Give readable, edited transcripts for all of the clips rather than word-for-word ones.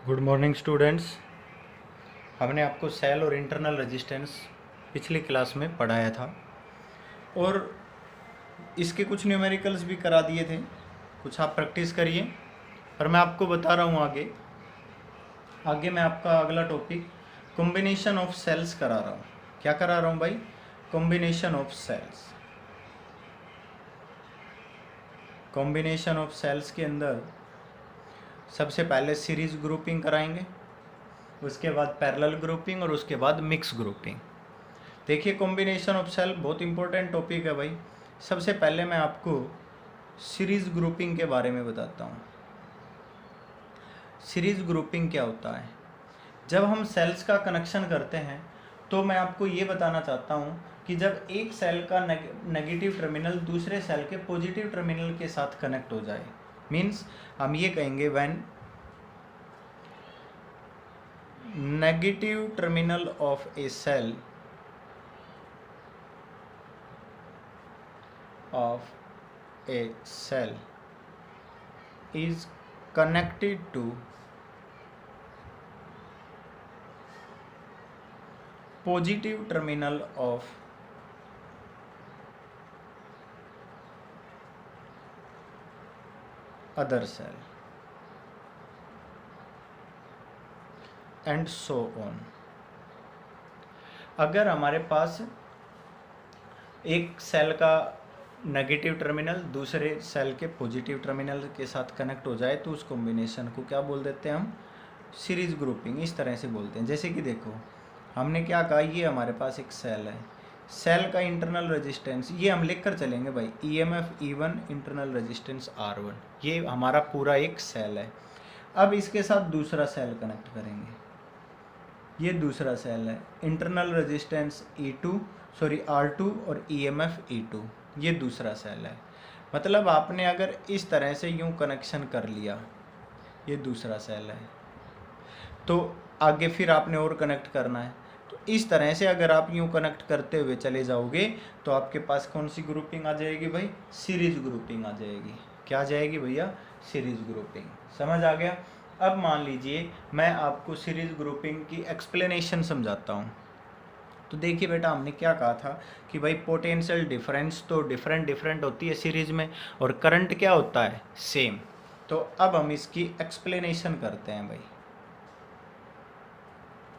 Good morning students. हमने आपको cell और इंटरनल रेजिस्टेंस पिछली क्लास में पढ़ाया था और इसके कुछ न्यूमेरिकल्स भी करा दिए थे। कुछ आप प्रैक्टिस करिए और मैं आपको बता रहा हूँ आगे मैं आपका अगला टॉपिक कॉम्बिनेशन ऑफ सेल्स करा रहा हूँ। क्या करा रहा हूँ भाई? Combination of cells. Combination of cells के अंदर सबसे पहले सीरीज ग्रुपिंग कराएंगे, उसके बाद पैरेलल ग्रुपिंग और उसके बाद मिक्स ग्रुपिंग। देखिए, कॉम्बिनेशन ऑफ सेल बहुत इंपॉर्टेंट टॉपिक है भाई। सबसे पहले मैं आपको सीरीज ग्रुपिंग के बारे में बताता हूँ। सीरीज ग्रुपिंग क्या होता है? जब हम सेल्स का कनेक्शन करते हैं तो मैं आपको ये बताना चाहता हूँ कि जब एक सेल का नेगेटिव टर्मिनल दूसरे सेल के पॉजिटिव टर्मिनल के साथ कनेक्ट हो जाए, मीन्स हम ये कहेंगे when negative terminal of a cell is connected to positive terminal of other cell and so on। अगर हमारे पास एक सेल का नेगेटिव टर्मिनल दूसरे सेल के पॉजिटिव टर्मिनल के साथ कनेक्ट हो जाए तो उस कॉम्बिनेशन को क्या बोल देते हैं हम? Series grouping. इस तरह से बोलते हैं। जैसे कि देखो, हमने क्या कहा, ये हमारे पास एक सेल है, सेल का इंटरनल रेजिस्टेंस ये हम लिख कर चलेंगे भाई, EMF E1, internal resistance R1। ये हमारा पूरा एक सेल है। अब इसके साथ दूसरा सेल कनेक्ट करेंगे, ये दूसरा सेल है, इंटरनल रेजिस्टेंस R2 और EMF E2, ये दूसरा सेल है। मतलब आपने अगर इस तरह से यूं कनेक्शन कर लिया, ये दूसरा सेल है, तो आगे फिर आपने और कनेक्ट करना है। तो इस तरह से अगर आप यूं कनेक्ट करते हुए चले जाओगे तो आपके पास कौन सी ग्रुपिंग आ जाएगी भाई? सीरीज ग्रुपिंग आ जाएगी। क्या आ जाएगी भैया? Series grouping. समझ आ गया? अब मान लीजिए मैं आपको सीरीज ग्रुपिंग की एक्सप्लेनेशन समझाता हूँ। तो देखिए बेटा, हमने क्या कहा था कि भाई पोटेंशियल डिफरेंस तो डिफरेंट होती है सीरीज में, और करंट क्या होता है? सेम। तो अब हम इसकी एक्सप्लेनेशन करते हैं भाई,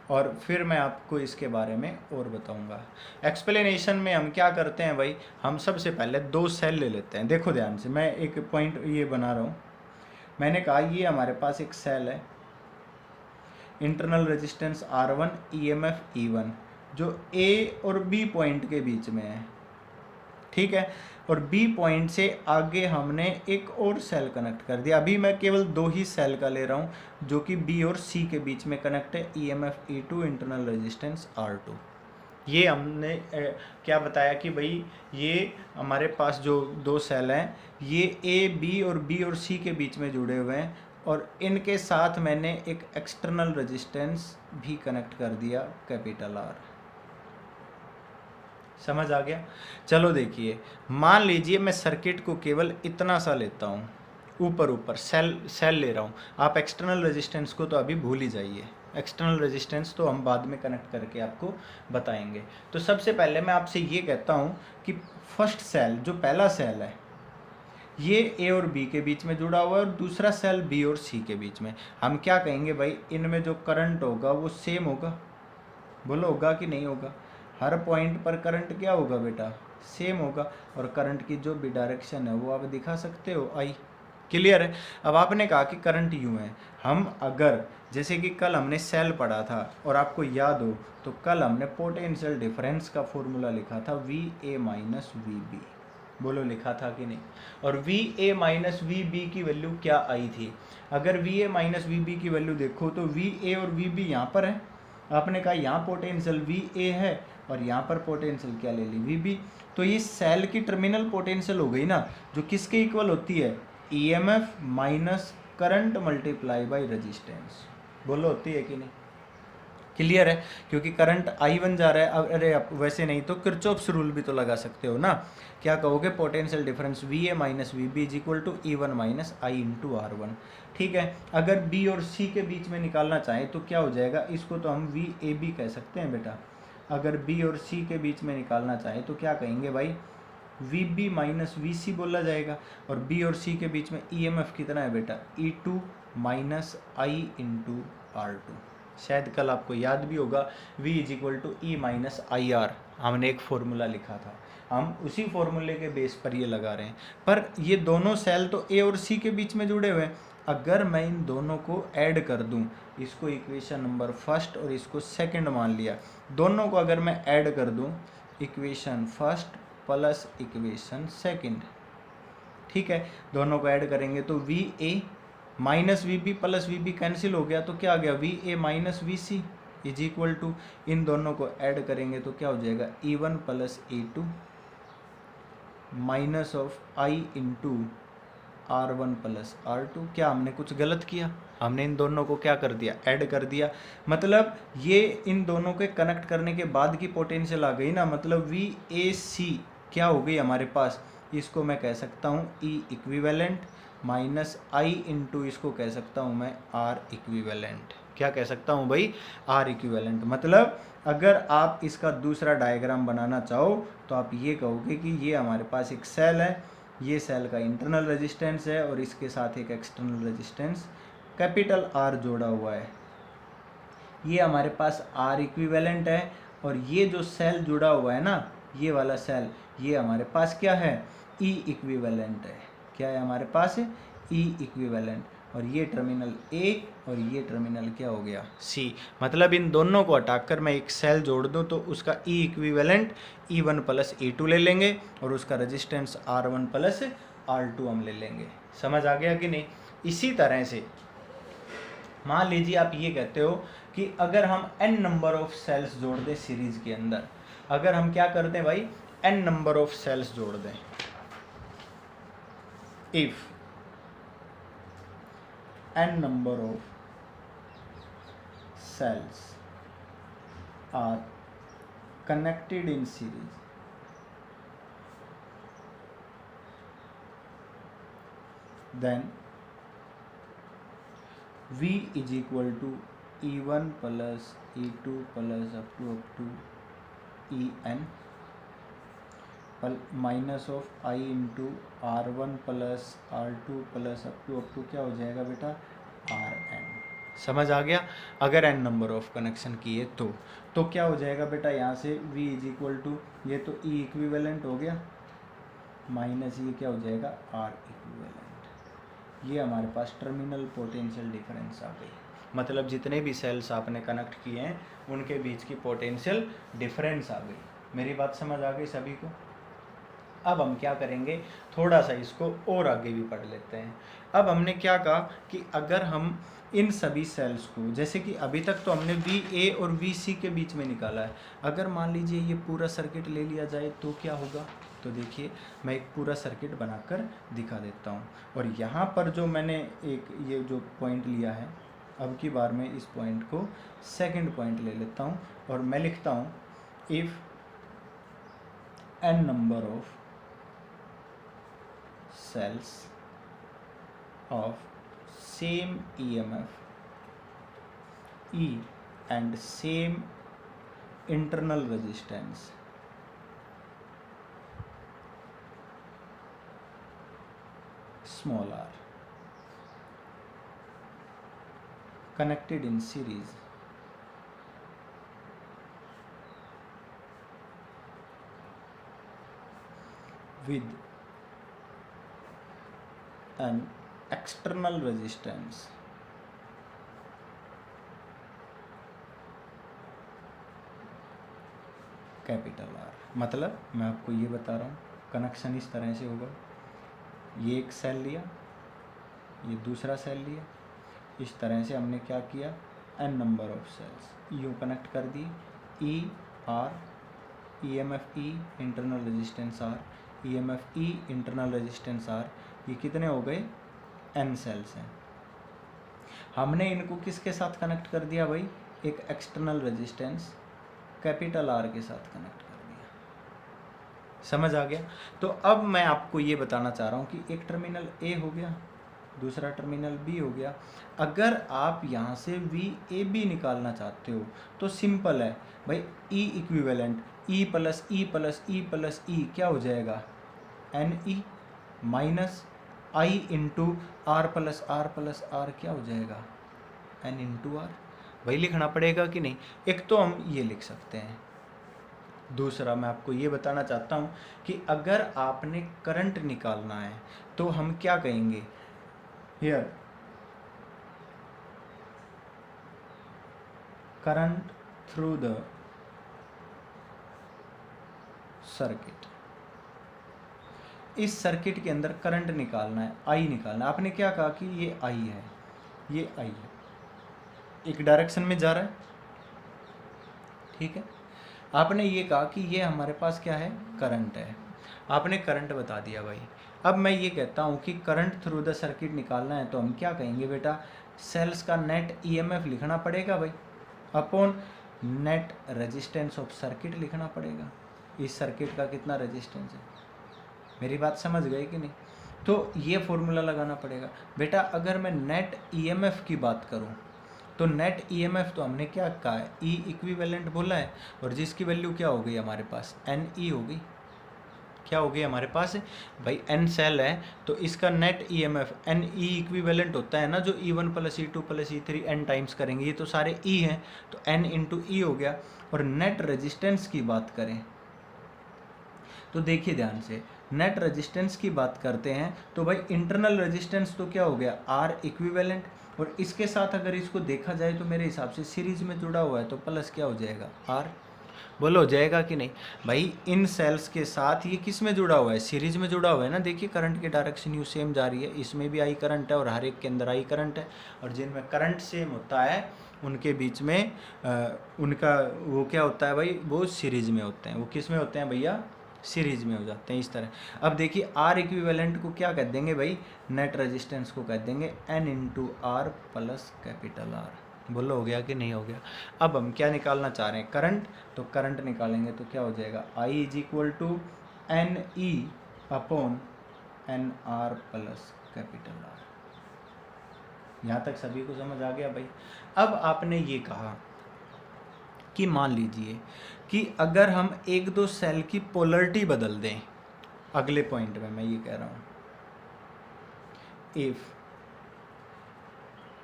और फिर मैं आपको इसके बारे में और बताऊंगा। एक्सप्लेनेशन में हम क्या करते हैं भाई, हम सबसे पहले दो सेल ले लेते हैं। देखो ध्यान से, मैं एक पॉइंट ये बना रहा हूँ। मैंने कहा ये हमारे पास एक सेल है, internal resistance R1, EMF E1, जो A और B पॉइंट के बीच में है, ठीक है। और B पॉइंट से आगे हमने एक और सेल कनेक्ट कर दिया। अभी मैं केवल दो ही सेल का ले रहा हूँ जो कि B और C के बीच में कनेक्ट है, EMF E2, internal resistance R2। ये हमने क्या बताया कि भाई ये हमारे पास जो दो सेल हैं ये A, B और B और C के बीच में जुड़े हुए हैं, और इनके साथ मैंने एक एक्सटर्नल रेजिस्टेंस भी कनेक्ट कर दिया, कैपिटल R। समझ आ गया? चलो देखिए, मान लीजिए मैं सर्किट को केवल इतना सा लेता हूँ, ऊपर सेल ले रहा हूँ। आप एक्सटर्नल रेजिस्टेंस को तो अभी भूल ही जाइए, एक्सटर्नल रेजिस्टेंस तो हम बाद में कनेक्ट करके आपको बताएंगे। तो सबसे पहले मैं आपसे ये कहता हूँ कि फर्स्ट सेल, जो पहला सेल है, ये A और B के बीच में जुड़ा हुआ है, और दूसरा सेल B और C के बीच में। हम क्या कहेंगे भाई, इनमें जो करंट होगा वो सेम होगा। बोलो, होगा कि नहीं होगा? हर पॉइंट पर करंट क्या होगा बेटा? सेम होगा। और करंट की जो भी डायरेक्शन है वो आप दिखा सकते हो, आई। क्लियर है? अब आपने कहा कि करंट यूँ है। हम अगर जैसे कि कल हमने सेल पढ़ा था और आपको याद हो तो कल हमने पोटेंशियल डिफरेंस का फॉर्मूला लिखा था, VA माइनस VB। बोलो, लिखा था कि नहीं? और VA माइनस VB की वैल्यू क्या आई थी? अगर VA माइनस VB की वैल्यू देखो तो VA और VB यहाँ पर है। आपने कहा यहाँ पोटेंशियल VA है और यहाँ पर पोटेंशियल क्या ले ली? VB। तो ये सेल की टर्मिनल पोटेंशियल हो गई ना, जो किसके इक्वल होती है? EMF minus current multiply by resistance. बोलो, होती है कि नहीं? क्लियर है, क्योंकि करंट I1 जा रहा है। अरे आप वैसे नहीं तो किरचॉफ्स रूल भी तो लगा सकते हो ना। क्या कहोगे, potential difference VA minus VB is equal to E1 minus I into R1। ठीक है, अगर B और C के बीच में निकालना चाहें तो क्या हो जाएगा, इसको तो हम VAB कह सकते हैं बेटा। अगर B और C के बीच में निकालना चाहें तो क्या कहेंगे भाई, VB माइनस VC बोला जाएगा। और B और C के बीच में EMF कितना है बेटा, E2 minus I into R2। शायद कल आपको याद भी होगा V is equal to E minus IR, हमने एक फॉर्मूला लिखा था, हम उसी फॉर्मूले के बेस पर ये लगा रहे हैं। पर ये दोनों सेल तो A और C के बीच में जुड़े हुए हैं। अगर मैं इन दोनों को ऐड कर दूं, इसको इक्वेशन नंबर फर्स्ट और इसको सेकंड मान लिया, दोनों को अगर मैं ऐड कर दूं, equation first plus equation second, ठीक है, दोनों को ऐड करेंगे तो VA minus VB plus VB cancel हो गया, तो क्या आ गया, VA minus VC is equal to, इन दोनों को ऐड करेंगे तो क्या हो जाएगा, E1 plus E2 minus of I into R1 plus R2। क्या हमने कुछ गलत किया, हमने इन दोनों को क्या कर दिया, ऐड कर दिया। मतलब ये इन दोनों के कनेक्ट करने के बाद की पोटेंशियल आ गई ना, मतलब VAC क्या हो गई हमारे पास, इसको मैं कह सकता हूँ E equivalent minus I into इसको कह सकता हूँ मैं R इक्विवेलेंट। क्या कह सकता हूँ भाई, R इक्विवेलेंट। मतलब अगर आप इसका दूसरा डायग्राम बनाना चाहो तो आप ये कहोगे कि ये हमारे पास एक सेल है, ये सेल का इंटरनल रेजिस्टेंस है और इसके साथ एक एक्सटर्नल रेजिस्टेंस कैपिटल R जोड़ा हुआ है, ये हमारे पास R इक्विवेलेंट है। और ये जो सेल जुड़ा हुआ है ना, ये वाला सेल, ये हमारे पास क्या है, E इक्विवेलेंट है। क्या है हमारे पास, E इक्विवेलेंट। और ये टर्मिनल A और ये टर्मिनल क्या हो गया, C। मतलब इन दोनों को हटाकर मैं एक सेल जोड़ दूं तो उसका E equivalent E1 plus E2 ले लेंगे और उसका रेजिस्टेंस R1 प्लस R2 हम ले लेंगे। समझ आ गया कि नहीं। इसी तरह से मान लीजिए आप ये कहते हो कि अगर हम n नंबर ऑफ सेल्स जोड़ दें सीरीज के अंदर, अगर हम क्या कर दें भाई, n नंबर ऑफ सेल्स जोड़ दें, if n number of cells are connected in series, then V is equal to E1 plus E2 plus up to En minus of I into R1 plus R2 plus up to क्या हो जाएगा बेटा, Rn। समझ आ गया। अगर n number of connection किए तो क्या हो जाएगा बेटा, यहाँ से V इज इक्वल टू, ये तो E इक्विवेलेंट हो गया माइनस ये क्या हो जाएगा, R इक्विवेलेंट। ये हमारे पास टर्मिनल पोटेंशियल डिफरेंस आ गई। मतलब जितने भी सेल्स आपने कनेक्ट किए हैं उनके बीच की पोटेंशियल डिफरेंस आ गई। मेरी बात समझ आ गई सभी को। अब हम क्या करेंगे, थोड़ा सा इसको और आगे भी पढ़ लेते हैं। अब हमने क्या कहा कि अगर हम इन सभी सेल्स को, जैसे कि अभी तक तो हमने VA और VC के बीच में निकाला है, अगर मान लीजिए ये पूरा सर्किट ले लिया जाए तो क्या होगा, तो देखिए मैं एक पूरा सर्किट बनाकर दिखा देता हूँ। और यहाँ पर जो मैंने एक ये जो पॉइंट लिया है, अब की बार मैं इस पॉइंट को सेकंड पॉइंट ले लेता हूँ और मैं लिखता हूँ if n number of cells of same EMF E and same internal resistance small r connected in series with an external resistance capital R। मतलब मैं आपको ये बता रहा हूँ, कनेक्शन इस तरह से होगा, ये एक सेल लिया, ये दूसरा सेल लिया, इस तरह से हमने क्या किया, n नंबर ऑफ सेल्स यूँ कनेक्ट कर दिए, E R EMF E internal resistance R, EMF E internal resistance R, ये कितने हो गए, n सेल्स हैं। हमने इनको किसके साथ कनेक्ट कर दिया भाई, एक एक्सटर्नल रेजिस्टेंस कैपिटल आर के साथ कनेक्ट कर दिया। समझ आ गया? तो अब मैं आपको ये बताना चाह रहा हूँ कि एक टर्मिनल ए हो गया, दूसरा टर्मिनल बी हो गया। अगर आप यहाँ से वी ए बी निकालना चाहते हो तो सिंपल है भाई, E equivalent E plus E plus E plus E क्या हो जाएगा, N E minus I into are plus R क्या हो जाएगा, एन इंटू आर। वही लिखना पड़ेगा कि नहीं? एक तो हम ये लिख सकते हैं, दूसरा मैं आपको ये बताना चाहता हूँ कि अगर आपने करंट निकालना है तो हम क्या कहेंगे, here current through the circuit. इस सर्किट के अंदर करंट निकालना है, आई निकालना है। आपने क्या कहा कि ये आई है, ये आई है, एक डायरेक्शन में जा रहा है, ठीक है। आपने ये कहा कि ये हमारे पास क्या है, करंट है। आपने करंट बता दिया भाई। अब मैं ये कहता हूँ कि करंट थ्रू द सर्किट निकालना है तो हम क्या कहेंगे बेटा, सेल्स का नेट ईएमएफ लिखना पड़ेगा भाई, upon net resistance of circuit लिखना पड़ेगा। इस सर्किट का कितना रेजिस्टेंस है, मेरी बात समझ गए कि नहीं? तो ये फॉर्मूला लगाना पड़ेगा बेटा। अगर मैं नेट ईएमएफ की बात करूँ तो नेट ईएमएफ तो हमने क्या कहा है, ई इक्विवेलेंट बोला है, और जिसकी वैल्यू क्या हो गई हमारे पास, एन ई हो गई। क्या हो गई हमारे पास भाई, एन सेल है तो इसका net EMF n E equivalent होता है ना, जो E1 plus E2 plus E3 N times करेंगे, ये तो सारे ई हैं, तो एन इंटू ई हो गया। और नेट रेजिस्टेंस की बात करें तो देखिए ध्यान से, नेट रेजिस्टेंस की बात करते हैं तो भाई इंटरनल रेजिस्टेंस तो क्या हो गया, आर इक्विवेलेंट, और इसके साथ अगर इसको देखा जाए तो मेरे हिसाब से सीरीज में जुड़ा हुआ है तो प्लस क्या हो जाएगा, आर। बोलो हो जाएगा कि नहीं भाई? इन सेल्स के साथ ये किस में जुड़ा हुआ है, सीरीज में जुड़ा हुआ है ना। देखिए करंट की डायरेक्शन यू सेम जा रही है, इसमें भी आई करंट है और हर एक के अंदर आई करंट है, और जिनमें करंट सेम होता है उनके बीच में उनका वो क्या होता है भाई, वो सीरीज में होते हैं। वो किस में होते हैं भैया, सीरीज में हो जाते हैं इस तरह। अब देखिए आर इक्विवेलेंट को क्या कह देंगे भाई, नेट रेजिस्टेंस को कह देंगे n into are plus capital R. बोलो हो गया कि नहीं हो गया? अब हम क्या निकालना चाह रहे हैं, करंट, तो करंट निकालेंगे तो क्या हो जाएगा, I is equal to N E upon N R plus capital R. यहाँ तक सभी को समझ आ गया भाई? अब आपने ये कहा कि मान लीजिए कि अगर हम एक दो सेल की पोलरिटी बदल दें, अगले पॉइंट में मैं ये कह रहा हूँ, if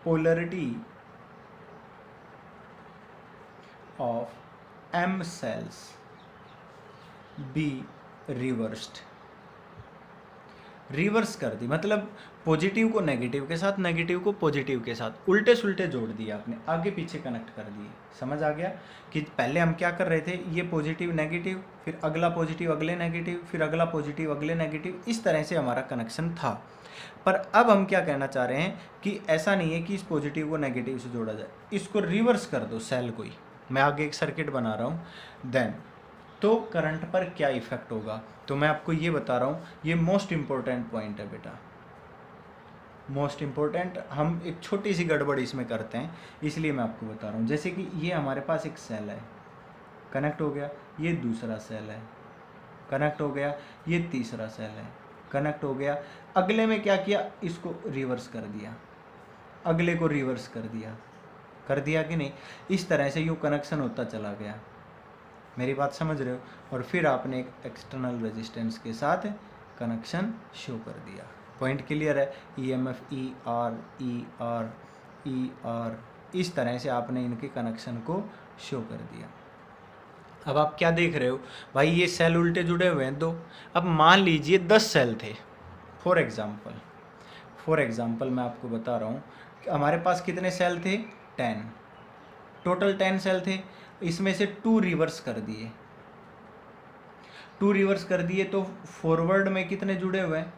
polarity of M cells be reversed, reverse कर दी, मतलब पॉजिटिव को नेगेटिव के साथ, नेगेटिव को पॉजिटिव के साथ उल्टे सुल्टे जोड़ दिए आपने, आगे पीछे कनेक्ट कर दिए। समझ आ गया कि पहले हम क्या कर रहे थे, ये पॉजिटिव नेगेटिव, फिर अगला पॉजिटिव अगले नेगेटिव, फिर अगला पॉजिटिव अगले नेगेटिव, इस तरह से हमारा कनेक्शन था। पर अब हम क्या कहना चाह रहे हैं कि ऐसा नहीं है कि इस पॉजिटिव को नेगेटिव से जोड़ा जाए, इसको रिवर्स कर दो सेल को ही। मैं आगे एक सर्किट बना रहा हूँ, देन तो करंट पर क्या इफेक्ट होगा, तो मैं आपको ये बता रहा हूँ। ये मोस्ट इम्पोर्टेंट पॉइंट है बेटा, मोस्ट इम्पोर्टेंट। हम एक छोटी सी गड़बड़ इसमें करते हैं, इसलिए मैं आपको बता रहा हूँ। जैसे कि ये हमारे पास एक सेल है, कनेक्ट हो गया, ये दूसरा सेल है, कनेक्ट हो गया, ये तीसरा सेल है, कनेक्ट हो गया। अगले में क्या किया, इसको रिवर्स कर दिया, अगले को रिवर्स कर दिया कि नहीं? इस तरह से यूँ कनेक्शन होता चला गया। मेरी बात समझ रहे हो? और फिर आपने एक एक्सटर्नल रेजिस्टेंस के साथ कनेक्शन शो कर दिया। पॉइंट क्लियर है? EMF E R E R E R, इस तरह से आपने इनके कनेक्शन को शो कर दिया। अब आप क्या देख रहे हो भाई, ये सेल उल्टे जुड़े हुए हैं दो। अब मान लीजिए 10 सेल थे, फॉर एग्जाम्पल मैं आपको बता रहा हूँ कि हमारे पास कितने सेल थे, 10, टोटल 10 सेल थे। इसमें से 2 रिवर्स कर दिए, 2 रिवर्स कर दिए तो फॉरवर्ड में कितने जुड़े हुए हैं,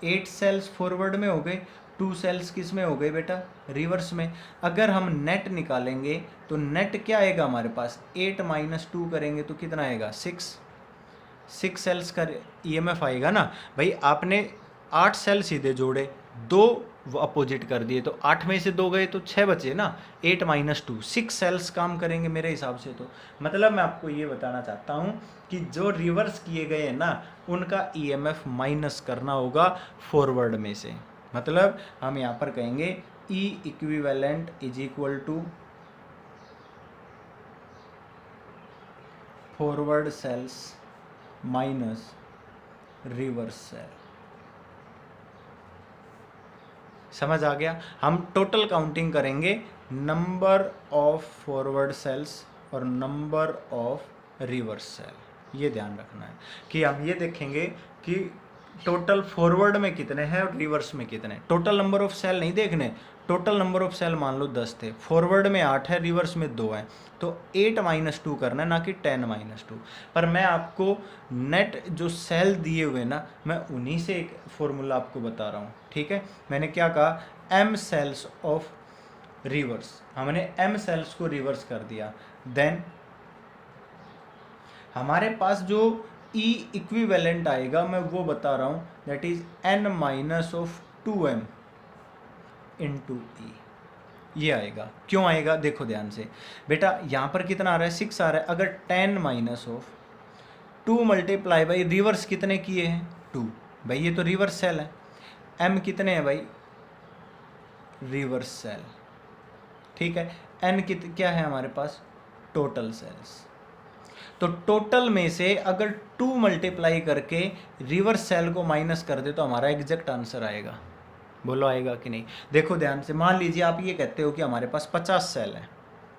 8 सेल्स फॉरवर्ड में हो गए, 2 सेल्स किस में हो गए बेटा, रिवर्स में। अगर हम नेट निकालेंगे तो नेट क्या आएगा हमारे पास, 8 - 2 करेंगे तो कितना आएगा, 6 सेल्स का ईएमएफ आएगा ना भाई। आपने 8 सेल सीधे जोड़े, 2 वो अपोजिट कर दिए, तो 8 में से 2 गए तो 6 बचे ना, 8 माइनस 2, 6 सेल्स काम करेंगे मेरे हिसाब से। तो मतलब मैं आपको ये बताना चाहता हूँ कि जो रिवर्स किए गए हैं ना उनका ईएमएफ माइनस करना होगा फॉरवर्ड में से। मतलब हम यहाँ पर कहेंगे E equivalent is equal to forward cells minus reverse cell. समझ आ गया? हम टोटल काउंटिंग करेंगे नंबर ऑफ फॉरवर्ड सेल्स और नंबर ऑफ रिवर्स सेल। ये ध्यान रखना है कि हम ये देखेंगे कि टोटल फॉरवर्ड में कितने हैं और रिवर्स में कितने। टोटल नंबर ऑफ सेल नहीं देखने, टोटल नंबर ऑफ सेल मान लो 10 थे, फॉरवर्ड में 8 है, रिवर्स में 2 हैं, तो 8 माइनस 2 करना है, ना कि 10 माइनस 2। पर मैं आपको नेट जो सेल दिए हुए ना, मैं उन्हीं से एक फॉर्मूला आपको बता रहा हूँ। ठीक है, मैंने क्या कहा, m सेल्स ऑफ रिवर्स, हमने m सेल्स को रिवर्स कर दिया, देन हमारे पास जो E इक्विवेलेंट आएगा मैं वो बता रहा हूँ, that is n minus of 2m into E, ये आएगा। क्यों आएगा देखो ध्यान से बेटा, यहाँ पर कितना आ रहा है 6 आ रहा है, अगर 10 minus of 2 multiply by reverse कितने किए हैं 2, भाई ये तो रिवर्स सेल है, m कितने हैं भाई रिवर्स सेल, ठीक है, n क्या है हमारे पास टोटल सेल्स। तो टोटल में से अगर 2 मल्टीप्लाई करके रिवर्स सेल को माइनस कर दे तो हमारा एग्जैक्ट आंसर आएगा। बोलो आएगा कि नहीं? देखो ध्यान से, मान लीजिए आप ये कहते हो कि हमारे पास 50 सेल हैं,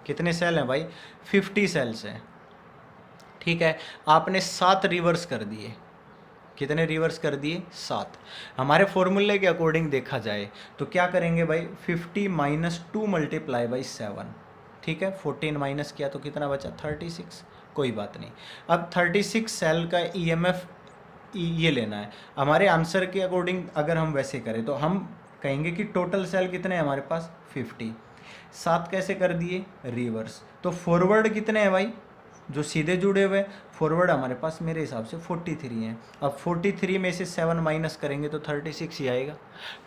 कितने सेल हैं भाई 50 सेल्स हैं, ठीक है, आपने 7 रिवर्स कर दिए, कितने रिवर्स कर दिए 7। हमारे फॉर्मूले के अकॉर्डिंग देखा जाए तो क्या करेंगे भाई 50 माइनस 2 मल्टीप्लाई बाई 7, ठीक है, 14 माइनस किया तो कितना बचा 36, कोई बात नहीं। अब 36 सेल का ईएमएफ ये लेना है हमारे आंसर के अकॉर्डिंग। अगर हम वैसे करें तो हम कहेंगे कि टोटल सेल कितने हैं हमारे पास 50, 7 कैसे कर दिए रिवर्स, तो फॉरवर्ड कितने हैं भाई जो सीधे जुड़े हुए, फॉरवर्ड हमारे पास मेरे हिसाब से 43 हैं। अब 43 में से 7 माइनस करेंगे तो 36 ही आएगा।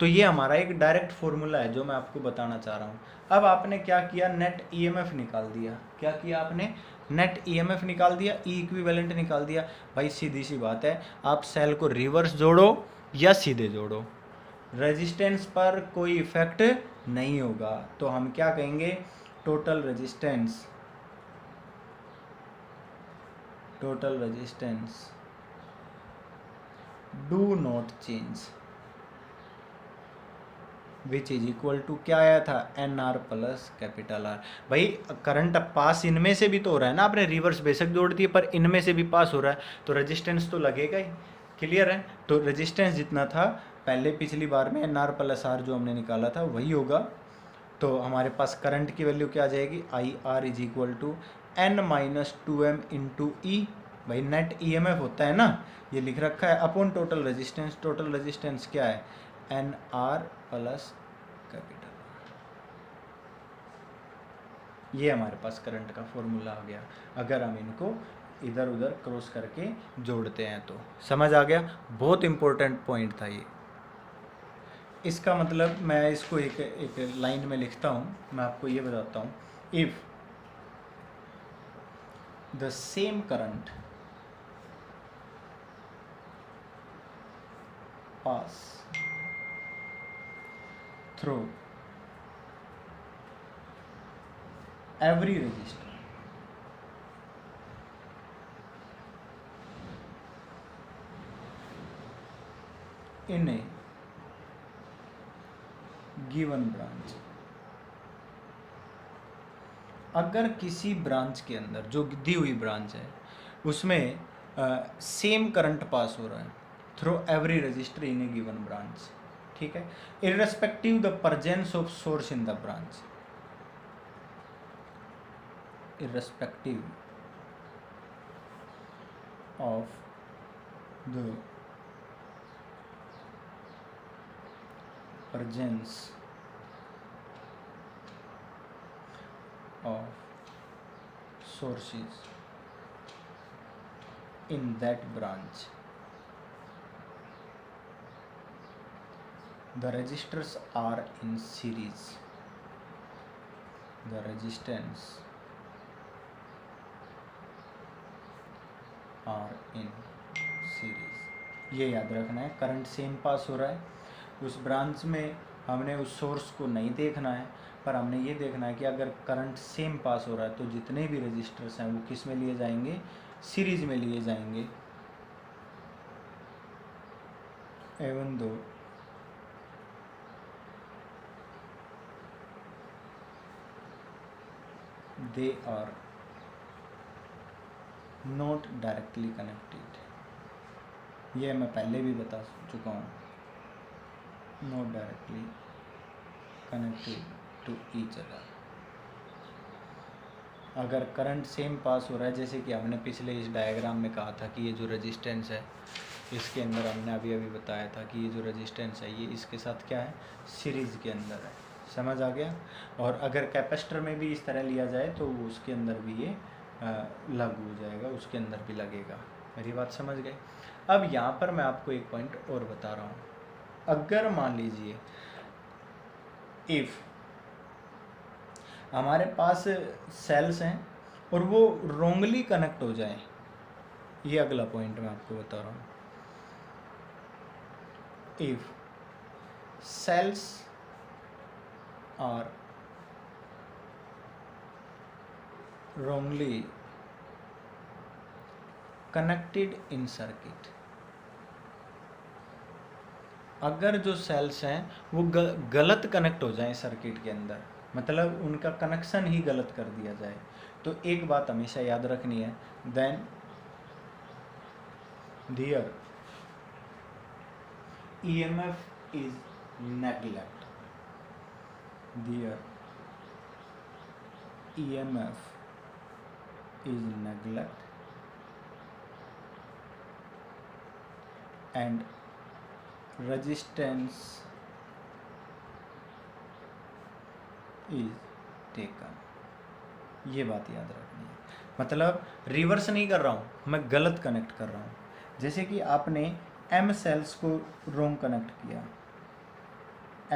तो ये हमारा एक डायरेक्ट फॉर्मूला है जो मैं आपको बताना चाह रहा हूँ। अब आपने क्या किया, नेट ईएमएफ निकाल दिया। क्या किया आपने, नेट ईएमएफ निकाल दिया, ई इक्विवेलेंट निकाल दिया। भाई सीधी सी बात है, आप सेल को रिवर्स जोड़ो या सीधे जोड़ो, रेजिस्टेंस पर कोई इफेक्ट नहीं होगा। तो हम क्या कहेंगे, total resistance, total resistance do not change, which is equal to क्या आया था n are plus capital R. भाई करंट पास इनमें से भी तो हो रहा है ना, आपने रिवर्स बेशक जोड़ दिए पर इनमें से भी पास हो रहा है, तो रेजिस्टेंस तो लगेगा ही। क्लियर है? तो रेजिस्टेंस जितना था पहले पिछली बार में एन आर प्लस आर जो हमने निकाला था वही होगा। तो हमारे पास करंट की वैल्यू क्या आ जाएगी, I R is equal to n minus 2m into E, भाई नेट ईएमएफ होता है ना, ये लिख रखा है, upon total resistance. Total resistance क्या है, एन आर प्लस कैपिटल, ये हमारे पास करंट का फॉर्मूला आ गया। अगर हम इनको इधर उधर क्रॉस करके जोड़ते हैं तो समझ आ गया। बहुत इंपॉर्टेंट पॉइंट था ये। इसका मतलब मैं इसको एक लाइन में लिखता हूँ, मैं आपको ये बताता हूँ, if the same current pass through every resistor in a given branch, अगर किसी ब्रांच के अंदर जो दी हुई ब्रांच है उसमें सेम करंट पास हो रहा है थ्रू एवरी रजिस्टर इन ए गिवन ब्रांच, ठीक है, irrespective the presence of source in the branch, irrespective of the presence of sources in that branch, the resistors are in series, the resistance are in series। ये याद रखना है। Current same pass हो रहा है, उस ब्रांच में हमने उस सोर्स को नहीं देखना है, पर हमने ये देखना है कि अगर करंट सेम पास हो रहा है तो जितने भी रजिस्टर्स हैं वो किस में लिए जाएंगे, सीरीज में लिए जाएंगे। Even though they are not directly connected, ये मैं पहले भी बता चुका हूँ, not directly connected to each other. अगर करंट सेम पास हो रहा है, जैसे कि हमने पिछले इस डायग्राम में कहा था कि ये जो रेजिस्टेंस है, इसके अंदर हमने अभी बताया था कि ये जो रेजिस्टेंस है ये इसके साथ क्या है, सीरीज़ के अंदर है। समझ आ गया। और अगर कैपेसिटर में भी इस तरह लिया जाए तो उसके अंदर भी ये लागू हो जाएगा, उसके अंदर भी लगेगा। मेरी बात समझ गए। अब यहाँ पर मैं आपको एक पॉइंट और बता रहा हूँ। अगर मान लीजिए इफ़ हमारे पास सेल्स हैं और वो रोंगली कनेक्ट हो जाए, ये अगला पॉइंट मैं आपको बता रहा हूँ। If cells are wrongly connected in circuit, अगर जो सेल्स हैं वो गलत कनेक्ट हो जाएं सर्किट के अंदर, मतलब उनका कनेक्शन ही गलत कर दिया जाए, तो एक बात हमेशा याद रखनी है, then their EMF is neglect, their EMF is neglect and resistance is taken। ये बात याद रखनी है। मतलब रिवर्स नहीं कर रहा हूँ, मैं गलत कनेक्ट कर रहा हूँ। जैसे कि आपने M सेल्स को रोंग कनेक्ट किया,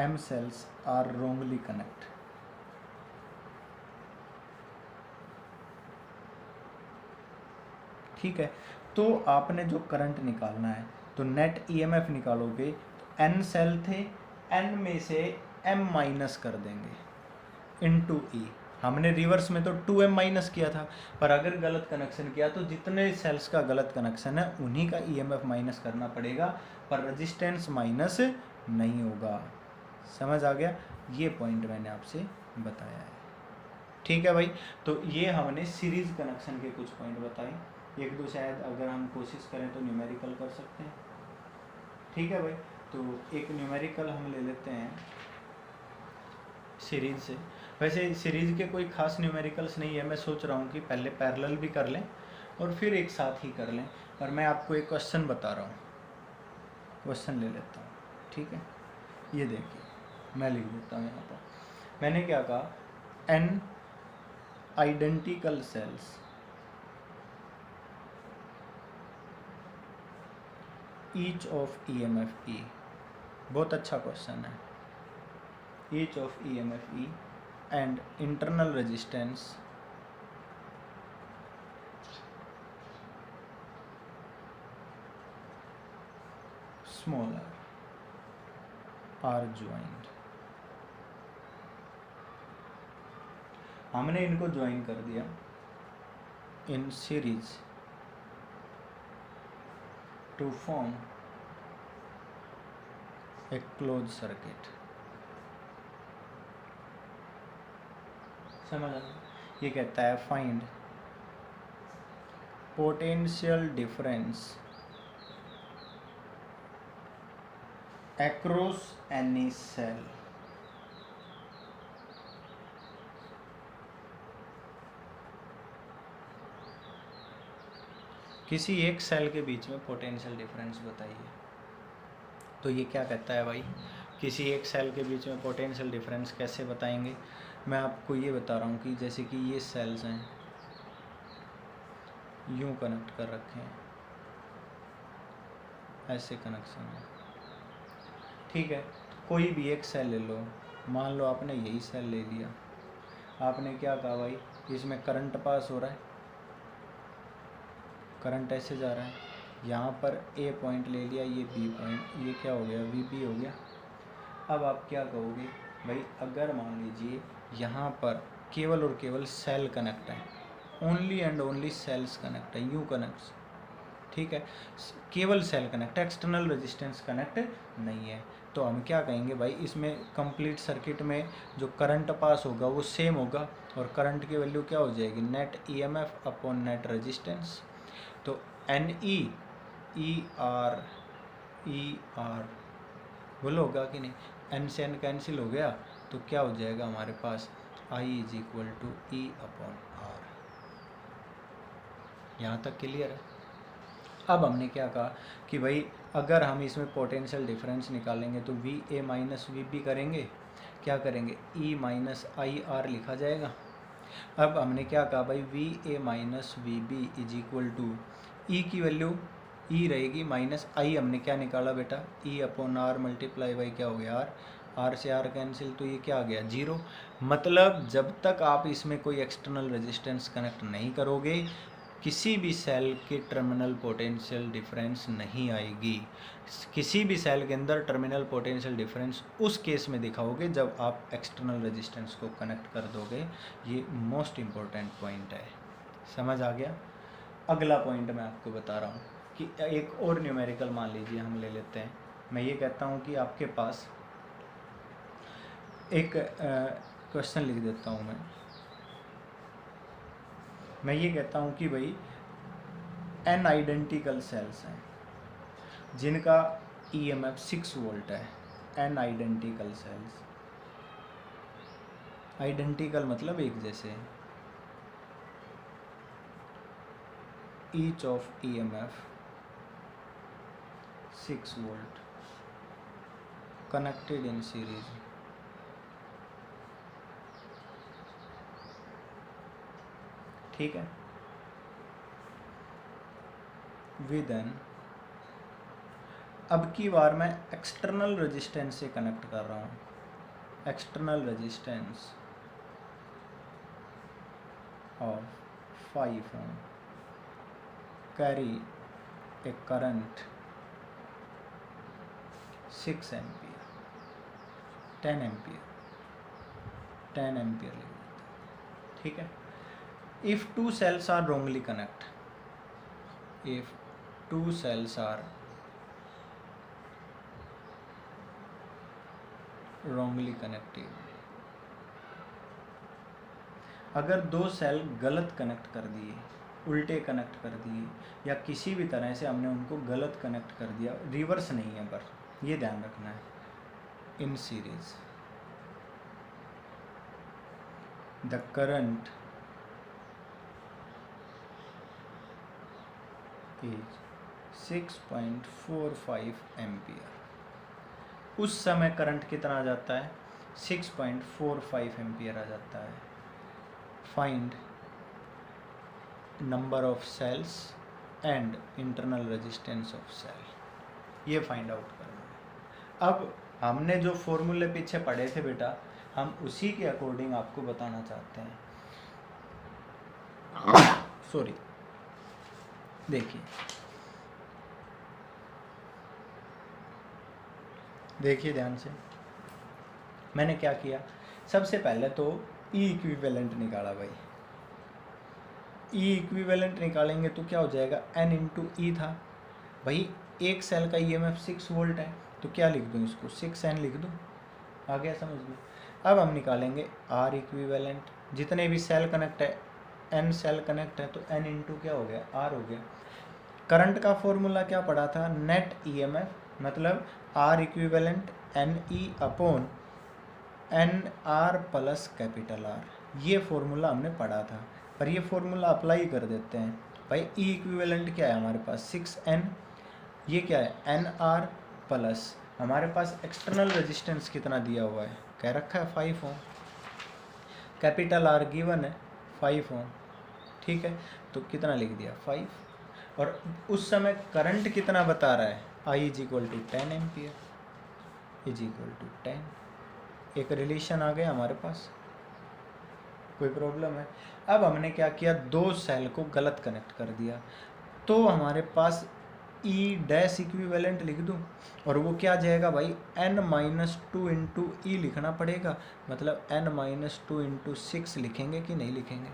M cells are wrongly connect, ठीक है। तो आपने जो करंट निकालना है तो नेट EMF निकालोगे तो N सेल थे, N में से M माइनस कर देंगे इनटू E। हमने रिवर्स में तो 2M माइनस किया था, पर अगर गलत कनेक्शन किया तो जितने सेल्स का गलत कनेक्शन है उन्हीं का EMF माइनस करना पड़ेगा, पर रेजिस्टेंस माइनस नहीं होगा। समझ आ गया। ये पॉइंट मैंने आपसे बताया है, ठीक है भाई। तो ये हमने सीरीज कनेक्शन के कुछ पॉइंट बताए, एक दो शायद अगर हम कोशिश करें तो न्यूमेरिकल कर सकते हैं, ठीक है भाई। तो एक न्यूमेरिकल हम ले लेते हैं सीरीज से। वैसे सीरीज के कोई खास न्यूमेरिकल्स नहीं है, मैं सोच रहा हूँ कि पहले पैरेलल भी कर लें और फिर एक साथ ही कर लें, पर मैं आपको एक क्वेश्चन बता रहा हूँ, क्वेश्चन ले लेता हूँ, ठीक है। ये देखिए मैं लिख देता हूँ यहाँ पर। मैंने क्या कहा, N identical cells each of EMF E, बहुत अच्छा क्वेश्चन है। Each of EMF E and internal resistance smaller are joint. हमने इनको ज्वाइन कर दिया in series to form a close circuit. समझ आ गया। ये कहता है find potential difference across any cell किसी एक सेल के बीच में पोटेंशियल डिफरेंस बताइए। तो ये क्या कहता है भाई, किसी एक सेल के बीच में पोटेंशियल डिफरेंस कैसे बताएंगे। मैं आपको ये बता रहा हूँ कि जैसे कि ये सेल्स हैं यूँ कनेक्ट कर रखे हैं, ऐसे कनेक्शन है, ठीक है। कोई भी एक सेल ले लो, मान लो आपने यही सेल ले लिया, आपने क्या कहा भाई इसमें करंट पास हो रहा है, करंट ऐसे जा रहा है, यहाँ पर ए पॉइंट ले लिया, ये बी पॉइंट, ये क्या हो गया वी बी हो गया। अब आप क्या कहोगे भाई, अगर मान लीजिए यहाँ पर केवल और केवल सेल कनेक्ट है, only and only cells connect है, यू कनेक्ट, ठीक है, केवल cell connect, external resistance connect नहीं है, तो हम क्या कहेंगे भाई इसमें कंप्लीट सर्किट में जो करंट पास होगा वो सेम होगा, और करंट की वैल्यू क्या हो जाएगी, net EMF upon net resistance. तो एन ई आर बोलो होगा कि नहीं, एन से एन कैंसिल हो गया, तो क्या हो जाएगा हमारे पास I is equal to E upon R. यहाँ तक क्लियर है। अब हमने क्या कहा कि भाई अगर हम इसमें पोटेंशियल डिफरेंस निकालेंगे तो V A minus V B करेंगे, क्या करेंगे ई माइनस आई आर लिखा जाएगा। अब हमने क्या कहा भाई V A minus V B is equal to E की वैल्यू ई रहेगी माइनस आई, हमने क्या निकाला बेटा E upon r multiply by क्या हो गया आर, आर से आर कैंसिल, तो ये क्या आ गया जीरो। मतलब जब तक आप इसमें कोई एक्सटर्नल रेजिस्टेंस कनेक्ट नहीं करोगे किसी भी सेल के टर्मिनल पोटेंशियल डिफरेंस नहीं आएगी। किसी भी सेल के अंदर टर्मिनल पोटेंशियल डिफरेंस उस केस में दिखाओगे जब आप एक्सटर्नल रेजिस्टेंस को कनेक्ट कर दोगे। ये मोस्ट इम्पोर्टेंट पॉइंट है, समझ आ गया। अगला पॉइंट मैं आपको बता रहा हूँ कि एक और न्यूमेरिकल मान लीजिए हम ले लेते हैं। मैं ये कहता हूँ कि आपके पास एक क्वेश्चन लिख देता हूँ मैं ये कहता हूँ कि भाई n आइडेंटिकल सेल्स हैं जिनका EMF 6 वोल्ट है, n आइडेंटिकल सेल्स, आइडेंटिकल मतलब एक जैसे, each of EMF 6 volt connected in series, ठीक है, विद एन, अब की बार मैं एक्सटर्नल रेजिस्टेंस से कनेक्ट कर रहा हूँ, external resistance of 5 ohm carry a current 6 ampere, 10 ampere, 10 ampere ले लेते हैं, ठीक है। If two cells are wrongly connect, if two cells are wrongly connected, अगर दो सेल गलत कनेक्ट कर दिए, उल्टे कनेक्ट कर दिए, या किसी भी तरह से हमने उनको गलत कनेक्ट कर दिया, रिवर्स नहीं है, पर ये ध्यान रखना है, in series the current is 6.45 ampere. उस समय करंट कितना आ जाता है, 6.45 एम्पियर आ जाता है। Find number of cells and internal resistance of cell, ये फाइंड आउट करना है। अब हमने जो फॉर्मूले पीछे पढ़े थे बेटा, हम उसी के अकॉर्डिंग आपको बताना चाहते हैं। सॉरी, देखिए ध्यान से, मैंने क्या किया, सबसे पहले तो ई इक्विवेलेंट निकाला भाई। ई इक्विवेलेंट निकालेंगे तो क्या हो जाएगा, एन इंटू ई था भाई, एक सेल का EMF 6 वोल्ट है, तो क्या लिख दूँ इसको, 6n लिख दूँ, आ गया समझ में। अब हम निकालेंगे आर इक्विवेलेंट, जितने भी सेल कनेक्ट है, n सेल कनेक्ट है, तो n इंटू क्या हो गया, आर हो गया। करंट का फॉर्मूला क्या पढ़ा था, नेट EMF मतलब r equivalent n E upon N R plus capital R, ये फॉर्मूला हमने पढ़ा था, पर ये फॉर्मूला अप्लाई कर देते हैं भाई। ई इक्विवेलेंट क्या है हमारे पास, 6n, ये क्या है एन आर प्लस, हमारे पास एक्सटर्नल रेजिस्टेंस कितना दिया हुआ है, कह रखा है 5 ohm, कैपिटल आर गिवन है 5 ohm, ठीक है, तो कितना लिख दिया 5, और उस समय करंट कितना बता रहा है, I इज इक्वल टू 10 एम्पियर, इज इक्वल टू 10। एक रिलेशन आ गया हमारे पास, कोई प्रॉब्लम है? अब हमने क्या किया, दो सेल को गलत कनेक्ट कर दिया, तो हमारे पास ई डैश इक्विवेलेंट लिख दूँ, और वो क्या आ जाएगा भाई, n-2 इंटू ई लिखना पड़ेगा, मतलब n-2 इंटू 6 लिखेंगे कि नहीं लिखेंगे?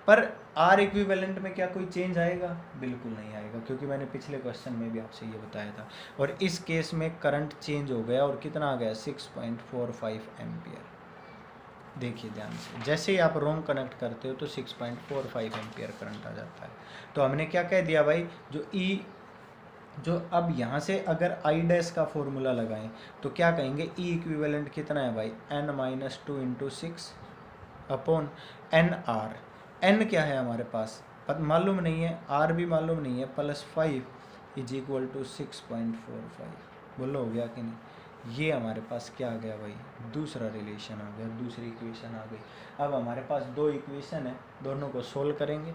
पर आर इक्विवेलेंट में क्या कोई चेंज आएगा? बिल्कुल नहीं आएगा, क्योंकि मैंने पिछले क्वेश्चन में भी आपसे ये बताया था। और इस केस में करंट चेंज हो गया, और कितना आ गया, 6.45 एम्पियर। देखिए ध्यान से, जैसे ही आप रोम कनेक्ट करते हो तो 6.45 एम्पियर करंट आ जाता है। तो हमने क्या कह दिया भाई, जो अब यहाँ से अगर आई डैश का फॉर्मूला लगाएं तो क्या कहेंगे, ई इक्विवेलेंट कितना है भाई, n-2 into 6 upon N r. N क्या है हमारे पास, मालूम नहीं है, आर भी मालूम नहीं है, +5 इज इक्वल टू 6.45। बोलो हो गया कि नहीं? ये हमारे पास क्या आ गया भाई, दूसरा रिलेशन आ गया, दूसरी इक्वेशन आ गई। अब हमारे पास दो इक्वेशन है, दोनों को सोल्व करेंगे,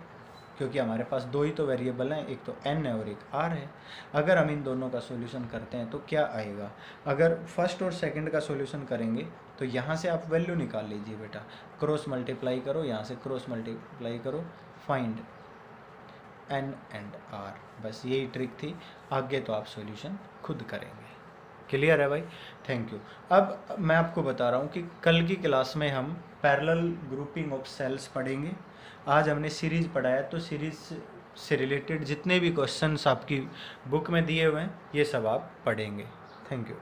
क्योंकि हमारे पास दो ही तो वेरिएबल हैं, एक तो n है और एक r है। अगर हम इन दोनों का सॉल्यूशन करते हैं तो क्या आएगा, अगर फर्स्ट और सेकंड का सॉल्यूशन करेंगे तो यहाँ से आप वैल्यू निकाल लीजिए बेटा, क्रॉस मल्टीप्लाई करो, यहाँ से क्रॉस मल्टीप्लाई करो, फाइंड n एंड r। बस यही ट्रिक थी, आगे तो आप सॉल्यूशन खुद करेंगे। क्लियर है भाई? Thank you. अब मैं आपको बता रहा हूँ कि कल की क्लास में हम पैरेलल ग्रुपिंग ऑफ सेल्स पढ़ेंगे। आज हमने सीरीज पढ़ाया, तो सीरीज से रिलेटेड जितने भी क्वेश्चंस आपकी बुक में दिए हुए हैं ये सब आप पढ़ेंगे। Thank you.